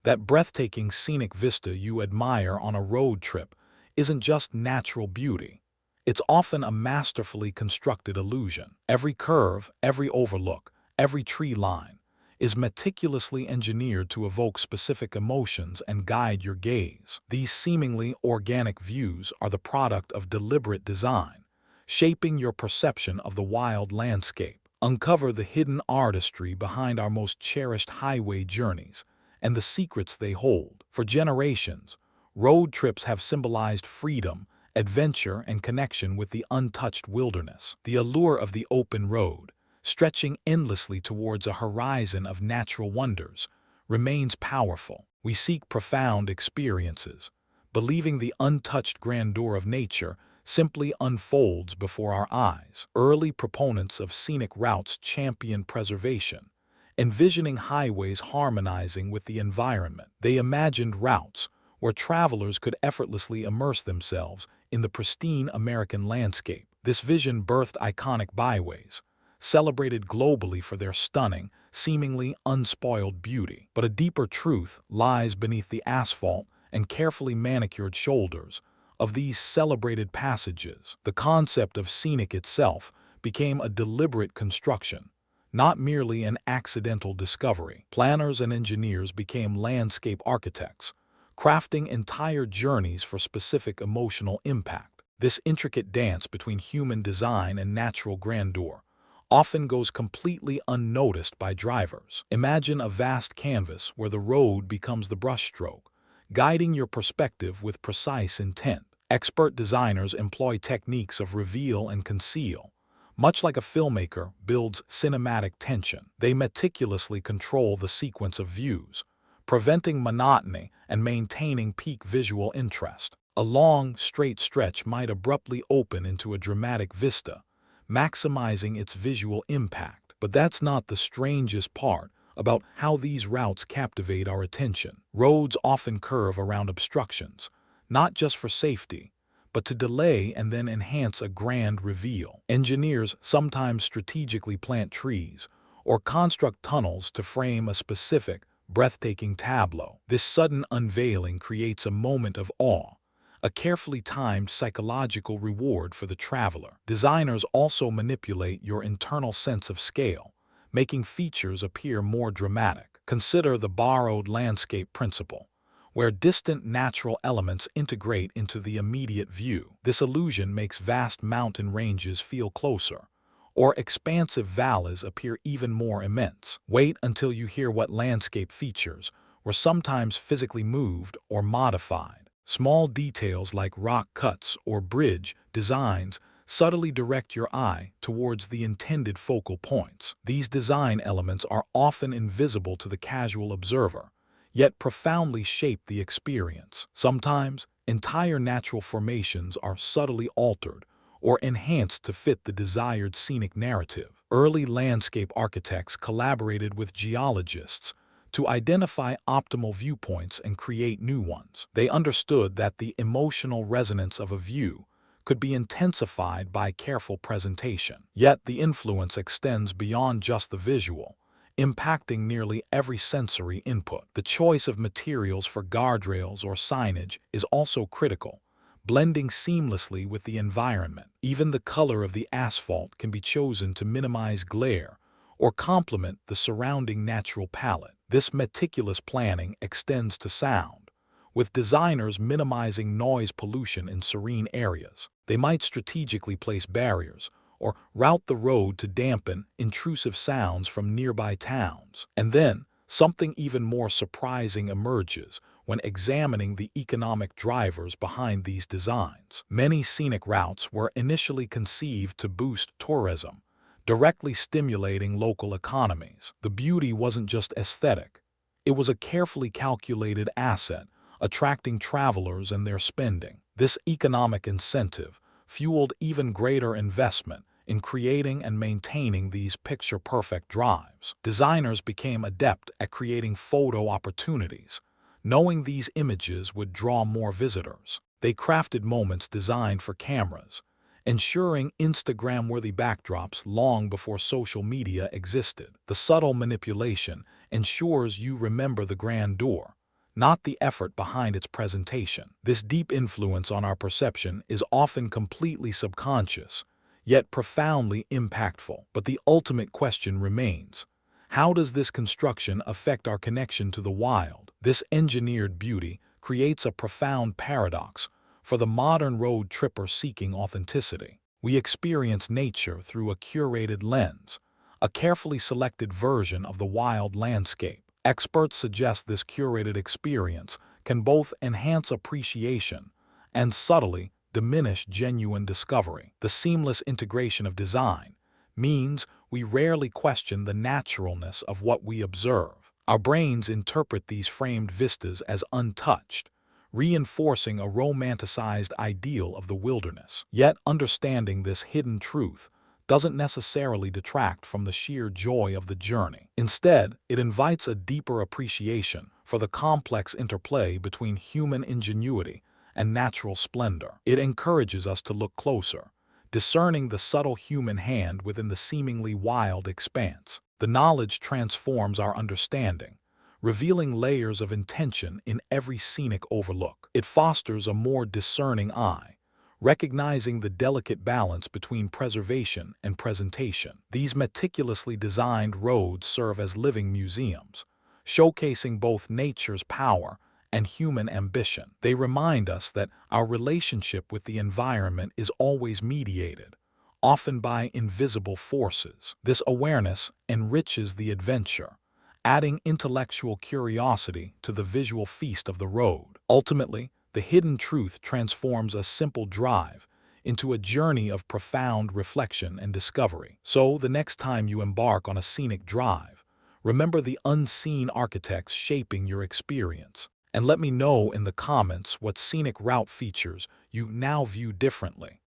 That breathtaking scenic vista you admire on a road trip isn't just natural beauty. It's often a masterfully constructed illusion. Every curve, every overlook, every tree line is meticulously engineered to evoke specific emotions and guide your gaze. These seemingly organic views are the product of deliberate design, shaping your perception of the wild landscape. Uncover the hidden artistry behind our most cherished highway journeys and the secrets they hold. For generations, road trips have symbolized freedom, adventure, and connection with the untouched wilderness. The allure of the open road, stretching endlessly towards a horizon of natural wonders, remains powerful. We seek profound experiences, believing the untouched grandeur of nature simply unfolds before our eyes. Early proponents of scenic routes championed preservation, envisioning highways harmonizing with the environment. They imagined routes where travelers could effortlessly immerse themselves in the pristine American landscape. This vision birthed iconic byways, celebrated globally for their stunning, seemingly unspoiled beauty. But a deeper truth lies beneath the asphalt and carefully manicured shoulders of these celebrated passages. The concept of scenic itself became a deliberate construction, not merely an accidental discovery. Planners and engineers became landscape architects, crafting entire journeys for specific emotional impact. This intricate dance between human design and natural grandeur often goes completely unnoticed by drivers. Imagine a vast canvas where the road becomes the brushstroke, guiding your perspective with precise intent. Expert designers employ techniques of reveal and conceal. Much like a filmmaker builds cinematic tension, they meticulously control the sequence of views, preventing monotony and maintaining peak visual interest. A long, straight stretch might abruptly open into a dramatic vista, maximizing its visual impact. But that's not the strangest part about how these routes captivate our attention. Roads often curve around obstructions, not just for safety, but to delay and then enhance a grand reveal. Engineers sometimes strategically plant trees or construct tunnels to frame a specific, breathtaking tableau. This sudden unveiling creates a moment of awe, a carefully timed psychological reward for the traveler. Designers also manipulate your internal sense of scale, making features appear more dramatic. Consider the borrowed landscape principle, where distant natural elements integrate into the immediate view. This illusion makes vast mountain ranges feel closer, or expansive valleys appear even more immense. Wait until you hear what landscape features were sometimes physically moved or modified. Small details like rock cuts or bridge designs subtly direct your eye towards the intended focal points. These design elements are often invisible to the casual observer, yet profoundly shape the experience. Sometimes, entire natural formations are subtly altered or enhanced to fit the desired scenic narrative. Early landscape architects collaborated with geologists to identify optimal viewpoints and create new ones. They understood that the emotional resonance of a view could be intensified by careful presentation. Yet the influence extends beyond just the visual, impacting nearly every sensory input. The choice of materials for guardrails or signage is also critical, blending seamlessly with the environment. Even the color of the asphalt can be chosen to minimize glare or complement the surrounding natural palette. This meticulous planning extends to sound, with designers minimizing noise pollution in serene areas. They might strategically place barriers or route the road to dampen intrusive sounds from nearby towns. And then, something even more surprising emerges when examining the economic drivers behind these designs. Many scenic routes were initially conceived to boost tourism, directly stimulating local economies. The beauty wasn't just aesthetic. It was a carefully calculated asset, attracting travelers and their spending. This economic incentive fueled even greater investment in creating and maintaining these picture-perfect drives. Designers became adept at creating photo opportunities, knowing these images would draw more visitors. They crafted moments designed for cameras, ensuring Instagram-worthy backdrops long before social media existed. The subtle manipulation ensures you remember the grandeur, not the effort behind its presentation. This deep influence on our perception is often completely subconscious, yet profoundly impactful. But the ultimate question remains: how does this construction affect our connection to the wild? This engineered beauty creates a profound paradox for the modern road tripper seeking authenticity. We experience nature through a curated lens, a carefully selected version of the wild landscape. Experts suggest this curated experience can both enhance appreciation and subtly diminish genuine discovery. The seamless integration of design means we rarely question the naturalness of what we observe. Our brains interpret these framed vistas as untouched, reinforcing a romanticized ideal of the wilderness. Yet understanding this hidden truth doesn't necessarily detract from the sheer joy of the journey. Instead, it invites a deeper appreciation for the complex interplay between human ingenuity and natural splendor. It encourages us to look closer, discerning the subtle human hand within the seemingly wild expanse. The knowledge transforms our understanding, revealing layers of intention in every scenic overlook. It fosters a more discerning eye, recognizing the delicate balance between preservation and presentation. These meticulously designed roads serve as living museums, showcasing both nature's power and human ambition. They remind us that our relationship with the environment is always mediated, often by invisible forces. This awareness enriches the adventure, adding intellectual curiosity to the visual feast of the road. Ultimately, the hidden truth transforms a simple drive into a journey of profound reflection and discovery. So, the next time you embark on a scenic drive, remember the unseen architects shaping your experience. And let me know in the comments what scenic route features you now view differently.